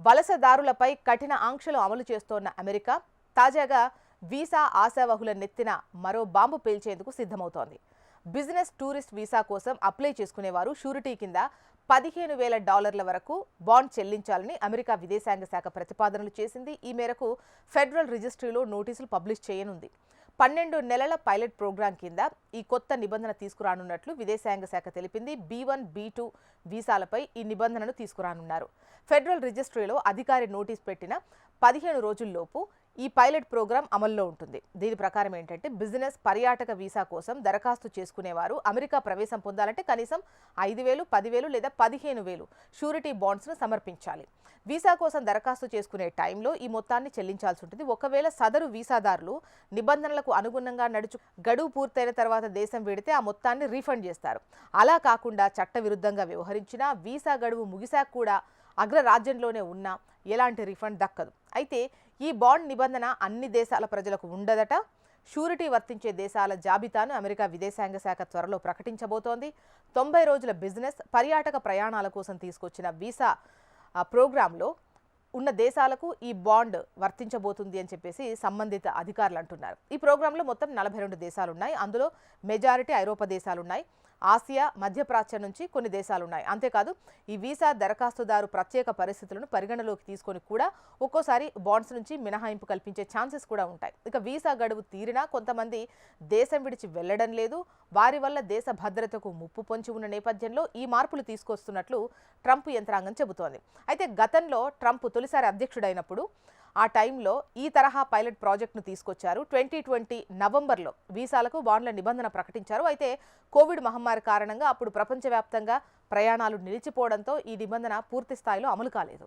వలసదారులపై కఠిన ఆంక్షలు అమలు చేస్తోన్న అమెరికా తాజాగా వీసా ఆశావహుల నెత్తిన మరో బాంబు పేల్చేందుకు సిద్ధమవుతోంది. బిజినెస్ టూరిస్ట్ వీసా కోసం అప్లై చేసుకునేవారు షూరిటీ కింద $15,000 వరకు బాండ్ చెల్లించాలని అమెరికా విదేశాంగ శాఖ ప్రతిపాదనలు చేసింది. ఈ మేరకు ఫెడరల్ రిజిస్ట్రీలో నోటీసులు పబ్లిష్ చేయనుంది. 12 నెలల పైలట్ ప్రోగ్రాం కింద ఈ కొత్త నిబంధన తీసుకురానున్నట్లు విదేశాంగ శాఖ తెలిపింది. B1, B2 వీసాలపై ఈ నిబంధనను తీసుకురానున్నారు. ఫెడరల్ రిజిస్ట్రీలో అధికారి నోటీస్ పెట్టిన 15 రోజుల్లోపు ఈ పైలట్ ప్రోగ్రాం అమల్లో ఉంటుంది. దీని ప్రకారం ఏంటంటే బిజినెస్ పర్యాటక వీసా కోసం దరఖాస్తు చేసుకునేవారు అమెరికా ప్రవేశం పొందాలంటే కనీసం 5,000, 10,000 లేదా 15,000 షూరిటీ బాండ్స్ను సమర్పించాలి. వీసా కోసం దరఖాస్తు చేసుకునే టైంలో ఈ మొత్తాన్ని చెల్లించాల్సి ఉంటుంది. ఒకవేళ సదరు వీసాదారులు నిబంధనలకు అనుగుణంగా గడువు పూర్తయిన తర్వాత దేశం వీడితే ఆ మొత్తాన్ని రీఫండ్ చేస్తారు. అలా కాకుండా చట్టవిరుద్ధంగా వ్యవహరించినా వీసా గడువు ముగిశాక కూడా అగ్రరాజ్యంలోనే ఉన్నా ఎలాంటి రీఫండ్ దక్కదు. అయితే ఈ బాండ్ నిబంధన అన్ని దేశాల ప్రజలకు ఉండదట. షూరిటీ వర్తించే దేశాల జాబితాను అమెరికా విదేశాంగ శాఖ త్వరలో ప్రకటించబోతోంది. 90 రోజుల బిజినెస్ పర్యాటక ప్రయాణాల కోసం తీసుకొచ్చిన వీసా ప్రోగ్రాంలో ఉన్న దేశాలకు ఈ బాండ్ వర్తించబోతుంది అని చెప్పేసి సంబంధిత అధికారులు అంటున్నారు. ఈ ప్రోగ్రాంలో మొత్తం 42 దేశాలున్నాయి. అందులో మెజారిటీ ఐరోపా దేశాలున్నాయి. ఆసియా, మధ్యప్రాచ్యం నుంచి కొన్ని దేశాలున్నాయి. అంతేకాదు ఈ వీసా దరఖాస్తుదారు ప్రత్యేక పరిస్థితులను పరిగణలోకి తీసుకొని కూడా ఒక్కోసారి బాండ్స్ నుంచి మినహాయింపు కల్పించే ఛాన్సెస్ కూడా ఉంటాయి. ఇక వీసా గడువు తీరినా కొంతమంది దేశం విడిచి వెళ్లడం లేదు. వారి వల్ల దేశ భద్రతకు ముప్పు పొంచి ఉన్న నేపథ్యంలో ఈ మార్పులు తీసుకొస్తున్నట్లు ట్రంప్ యంత్రాంగం చెబుతోంది. అయితే గతంలో ట్రంప్ తొలిసారి అధ్యక్షుడైనప్పుడు ఆ టైంలో ఈ తరహా పైలట్ ప్రాజెక్టును తీసుకొచ్చారు. 2020 నవంబర్లో వీసాలకు బాండ్ల నిబంధన ప్రకటించారు. అయితే కోవిడ్ మహమ్మారి కారణంగా అప్పుడు ప్రపంచవ్యాప్తంగా ప్రయాణాలు నిలిచిపోవడంతో ఈ నిబంధన పూర్తి స్థాయిలో అమలు కాలేదు.